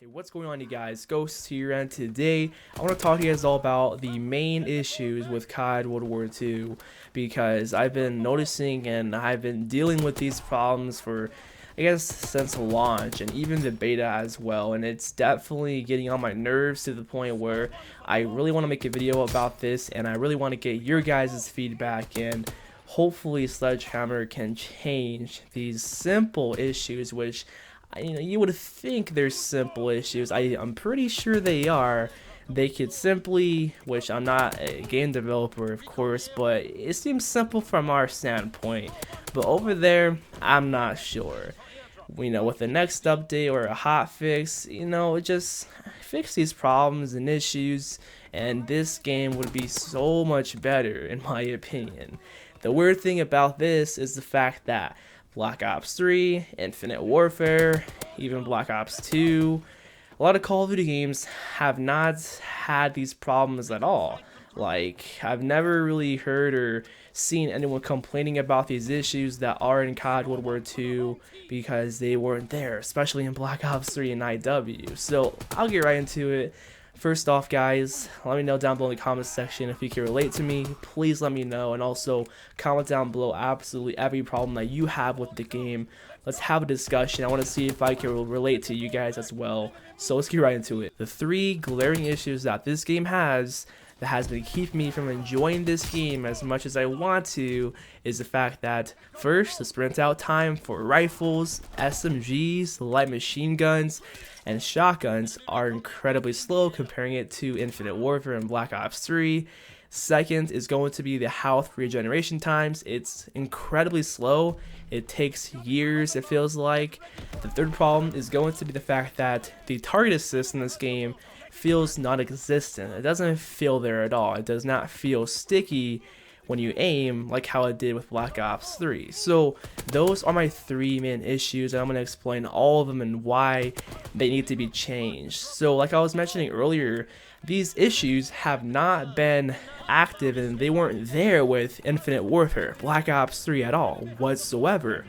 Hey, what's going on, you guys? Ghost here, and today I want to talk to you guys all about the main issues with CoD WW2 because I've been noticing and I've been dealing with these problems for, I guess, since launch and even the beta as well, and it's definitely getting on my nerves to the point where I really want to make a video about this and I really want to get your guys' feedback, and hopefully Sledgehammer can change these simple issues, which you would think they're simple issues. I'm pretty sure they are. They could simply, which I'm not a game developer, of course, but it seems simple from our standpoint. But over there, I'm not sure. With the next update or a hot fix, just fix these problems and issues, and this game would be so much better, in my opinion. The weird thing about this is the fact that Black Ops 3, Infinite Warfare, even Black Ops 2, a lot of Call of Duty games have not had these problems at all. Like, I've never really heard or seen anyone complaining about these issues that are in CoD World War II because they weren't there, especially in Black Ops 3 and IW. So, I'll get right into it. First off, guys, let me know down below in the comments section if you can relate to me. Please let me know, and also comment down below absolutely every problem that you have with the game. Let's have a discussion. I want to see if I can relate to you guys as well. So let's get right into it. The three glaring issues that this game has that has been keeping me from enjoying this game as much as I want to is the fact that, first, the sprint out time for rifles, SMGs, light machine guns, and shotguns are incredibly slow comparing it to Infinite Warfare and Black Ops 3. Second is going to be the health regeneration times. It's incredibly slow. It takes years, it feels like. The third problem is going to be the fact that the target assist in this game feels non-existent. It doesn't feel there at all. It does not feel sticky when you aim like how it did with Black Ops 3. So those are my three main issues, and I'm going to explain all of them and why they need to be changed. So like I was mentioning earlier, these issues have not been active and they weren't there with Infinite Warfare, Black Ops 3 at all whatsoever.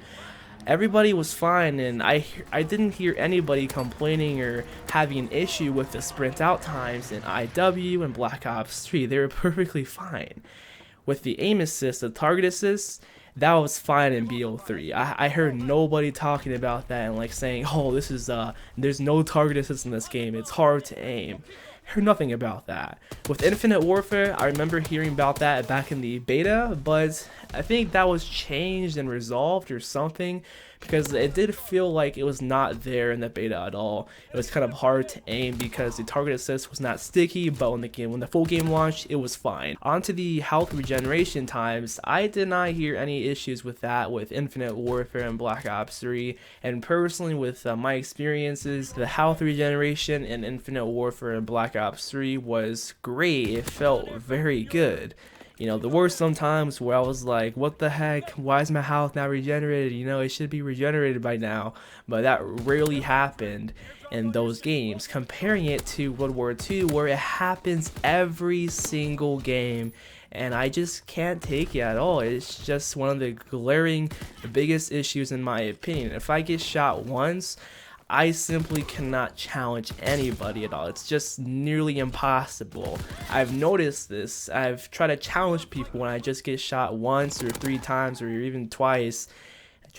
Everybody was fine, and I didn't hear anybody complaining or having an issue with the sprint out times in IW and Black Ops 3. They were perfectly fine. With the aim assist, the target assist, that was fine in BO3. I heard nobody talking about that and like saying, oh, this is there's no target assist in this game, it's hard to aim. Heard nothing about that. With Infinite Warfare, I remember hearing about that back in the beta, but I think that was changed and resolved or something, because it did feel like it was not there in the beta at all. It was kind of hard to aim because the target assist was not sticky, but when the full game launched, it was fine. Onto the health regeneration times, I did not hear any issues with that with Infinite Warfare and Black Ops 3, and personally with my experiences, the health regeneration in Infinite Warfare and Black Ops 3 was great. It felt very good. There were some times where I was like, what the heck, why is my health not regenerated? It should be regenerated by now, but that rarely happened in those games. Comparing it to World War II, where it happens every single game, and I just can't take it at all. It's just one of the glaring, biggest issues in my opinion. If I get shot once, I simply cannot challenge anybody at all. It's just nearly impossible. I've noticed this. I've tried to challenge people when I just get shot once or 3 times or even twice.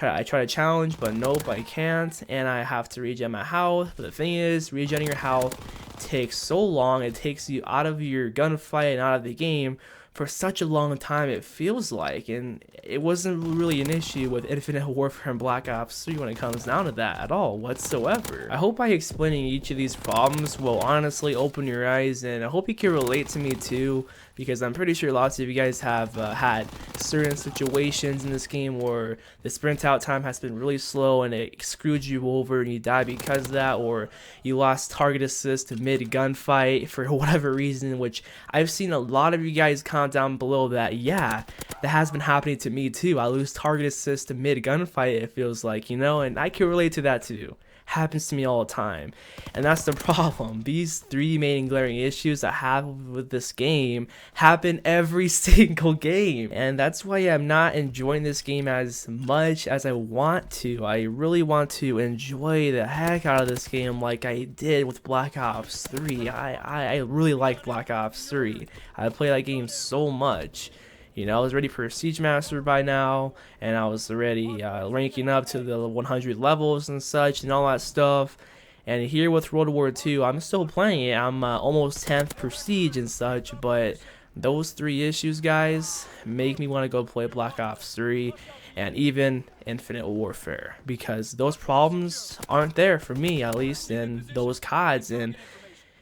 I try to challenge, but nope, I can't, and I have to regen my health. But the thing is, regenerating your health takes so long. It takes you out of your gunfight and out of the game for such a long time, it feels like, and it wasn't really an issue with Infinite Warfare and Black Ops 3 when it comes down to that at all whatsoever. I hope by explaining each of these problems will honestly open your eyes, and I hope you can relate to me too, because I'm pretty sure lots of you guys have had certain situations in this game where the sprint out time has been really slow and it screwed you over and you died because of that, or you lost target assist mid gunfight for whatever reason, which I've seen a lot of you guys comment down below that, yeah, that has been happening to me too. I lose target assist mid gunfight, it feels like, and I can relate to that too. happens to me all the time. And that's the problem. These three main glaring issues I have with this game happen every single game. And that's why I'm not enjoying this game as much as I want to. I really want to enjoy the heck out of this game like I did with Black Ops 3. I really like Black Ops 3. I played that game so much. You know, I was ready for Siege Master by now, and I was already ranking up to the 100 levels and such and all that stuff. And here with World War II, I'm still playing it. I'm almost 10th per Siege and such, but those three issues, guys, make me want to go play Black Ops 3 and even Infinite Warfare, because those problems aren't there for me, at least in those CODs. And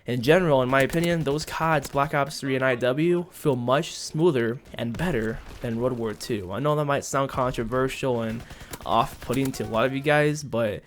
in general, in my opinion, those CODs, Black Ops 3 and IW, feel much smoother and better than World War II. I know that might sound controversial and off-putting to a lot of you guys, but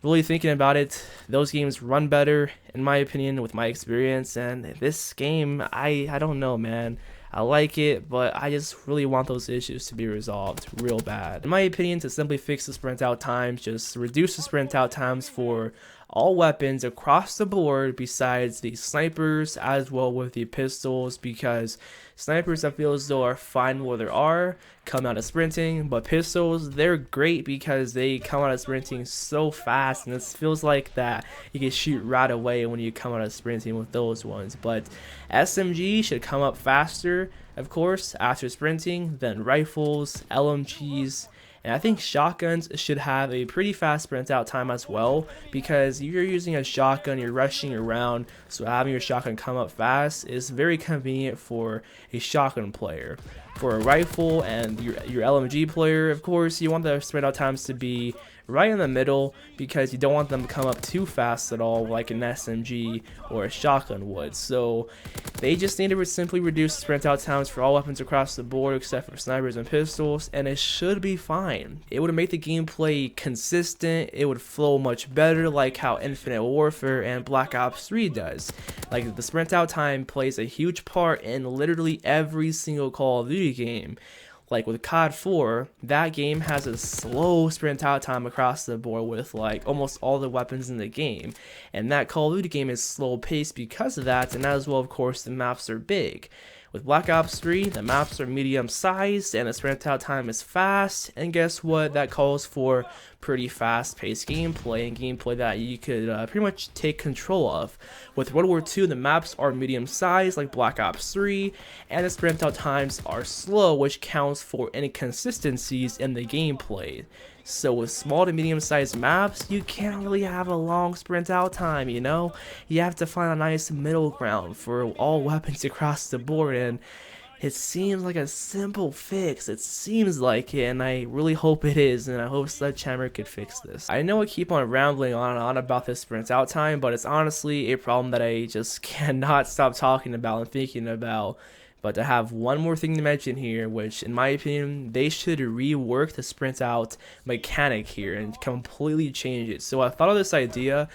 really thinking about it, those games run better, in my opinion, with my experience. And this game, I don't know, man. I like it, but I just really want those issues to be resolved real bad. In my opinion, to simply fix the sprint out times, just reduce the sprint out times for all weapons across the board besides the snipers, as well with the pistols, because snipers, I feel as though, are fine where they are, come out of sprinting, but pistols, they're great because they come out of sprinting so fast, and it feels like that you can shoot right away when you come out of sprinting with those ones. But SMG should come up faster, of course, after sprinting than rifles, LMGs, and I think shotguns should have a pretty fast sprint out time as well, because you're using a shotgun, you're rushing around, so having your shotgun come up fast is very convenient for a shotgun player. For a rifle and your LMG player, of course, you want the sprint out times to be right in the middle, because you don't want them to come up too fast at all like an SMG or a shotgun would. So they just need to simply reduce sprint out times for all weapons across the board except for snipers and pistols, and it should be fine. It would make the gameplay consistent, it would flow much better like how Infinite Warfare and Black Ops 3 does. Like, the sprint out time plays a huge part in literally every single Call of Duty game. Like with COD 4, that game has a slow sprint out time across the board with like almost all the weapons in the game. And that Call of Duty game is slow paced because of that, and as well, of course, the maps are big. With Black Ops 3, the maps are medium sized and the sprint out time is fast, and guess what? That calls for pretty fast paced gameplay, and gameplay that you could pretty much take control of. With World War II, the maps are medium sized like Black Ops 3, and the sprint out times are slow, which counts for inconsistencies in the gameplay. So with small to medium sized maps, you can't really have a long sprint out time, you know? You have to find a nice middle ground for all weapons across the board, and it seems like a simple fix. It seems like it, and I really hope it is, and I hope Sledgehammer could fix this. I know I keep on rambling on and on about this sprint out time, but it's honestly a problem that I just cannot stop talking about and thinking about. But I have one more thing to mention here, which in my opinion, they should rework the sprint out mechanic here and completely change it. So I thought of this idea,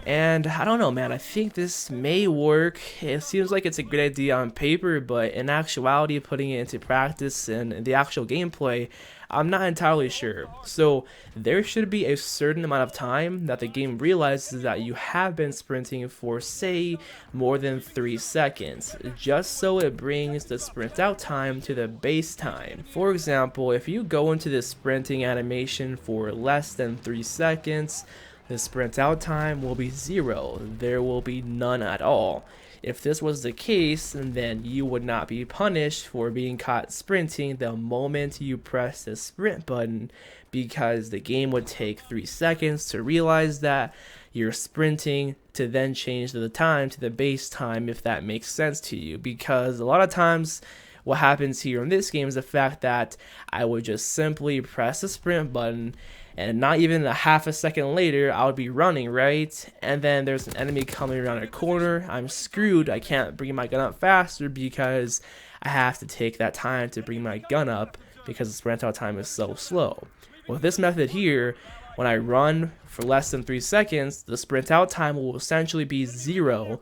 and I don't know, man, I think this may work. It seems like it's a good idea on paper, but in actuality, putting it into practice and the actual gameplay, I'm not entirely sure. So there should be a certain amount of time that the game realizes that you have been sprinting for, say, more than 3 seconds, just so it brings the sprint out time to the base time. For example, if you go into the sprinting animation for less than 3 seconds, the sprint out time will be 0. There will be none at all. If this was the case, then you would not be punished for being caught sprinting the moment you press the sprint button, because the game would take 3 seconds to realize that you're sprinting to then change the time to the base time, if that makes sense to you. Because a lot of times what happens here in this game is the fact that I would just simply press the sprint button, and not even a half a second later, I would be running, right? And then there's an enemy coming around a corner. I'm screwed. I can't bring my gun up faster because I have to take that time to bring my gun up because the sprint out time is so slow. With this method here, when I run for less than 3 seconds, the sprint out time will essentially be 0.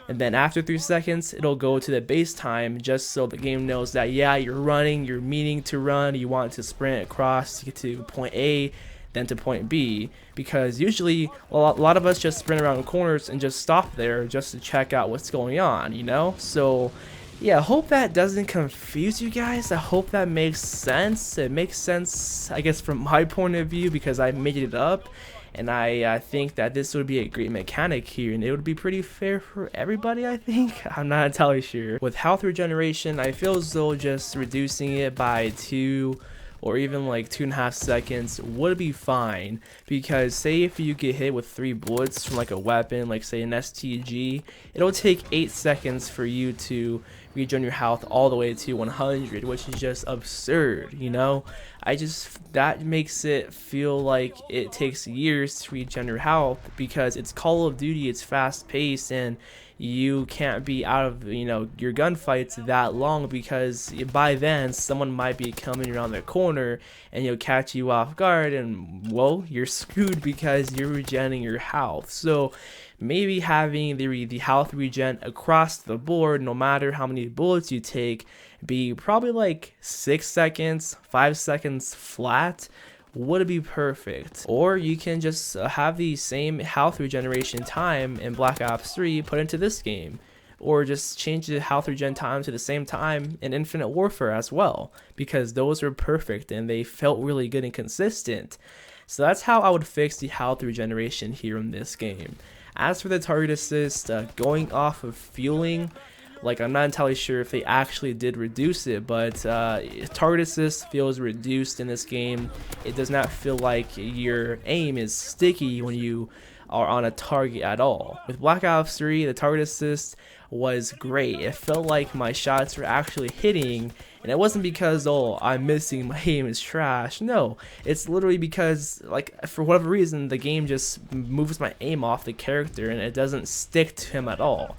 And then after 3 seconds, it'll go to the base time, just so the game knows that, yeah, you're running, you're meaning to run, you want to sprint across to get to point A, than to point B, because usually a lot of us just sprint around corners and just stop there just to check out what's going on, you know? So yeah, I hope that doesn't confuse you guys. I hope that makes sense. It makes sense, I guess, from my point of view, because I made it up, and I think that this would be a great mechanic here, and it would be pretty fair for everybody, I think. I'm not entirely sure. With health regeneration, I feel as though just reducing it by 2 or even like 2.5 seconds would be fine, because say if you get hit with 3 bullets from like a weapon, like say an STG, it'll take 8 seconds for you to regen your health all the way to 100, which is just absurd, you know? That makes it feel like it takes years to regen your health, because it's Call of Duty, it's fast paced, and you can't be out of, you know, your gunfights that long, because by then someone might be coming around the corner and you'll catch you off guard, and well, you're screwed because you're regenerating your health. So maybe having the health regen across the board, no matter how many bullets you take, be probably like 6 seconds, 5 seconds flat, would be perfect. Or you can just have the same health regeneration time in Black Ops 3 put into this game, or just change the health regen time to the same time in Infinite Warfare as well, because those were perfect and they felt really good and consistent. So that's how I would fix the health regeneration here in this game. As for the target assist, going off of fueling, like, I'm not entirely sure if they actually did reduce it, but target assist feels reduced in this game. It does not feel like your aim is sticky when you are on a target at all. With Black Ops 3, the target assist was great. It felt like my shots were actually hitting, and it wasn't because, oh, I'm missing, my aim is trash. No, it's literally because, like, for whatever reason, the game just moves my aim off the character and it doesn't stick to him at all.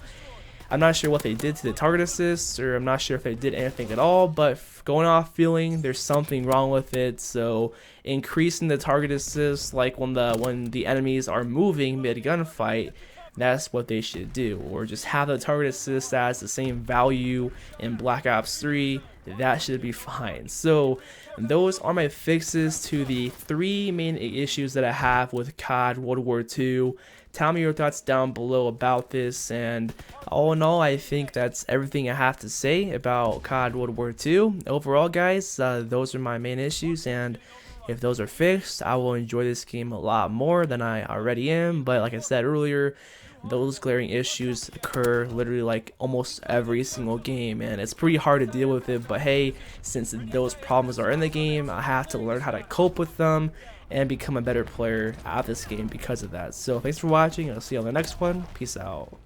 I'm not sure what they did to the target assist, or I'm not sure if they did anything at all, but going off feeling, there's something wrong with it. So increasing the target assist, like when the enemies are moving mid gunfight, that's what they should do. Or just have the target assist as the same value in Black Ops 3, that should be fine. So those are my fixes to the 3 main issues that I have with CoD World War II. Tell me your thoughts down below about this, and all in all, I think that's everything I have to say about CoD World War II. Overall, guys, those are my main issues, and if those are fixed, I will enjoy this game a lot more than I already am. But like I said earlier, those glaring issues occur literally like almost every single game, and it's pretty hard to deal with it. But hey, since those problems are in the game, I have to learn how to cope with them and become a better player at this game because of that. So thanks for watching. I'll see you on the next one. Peace out.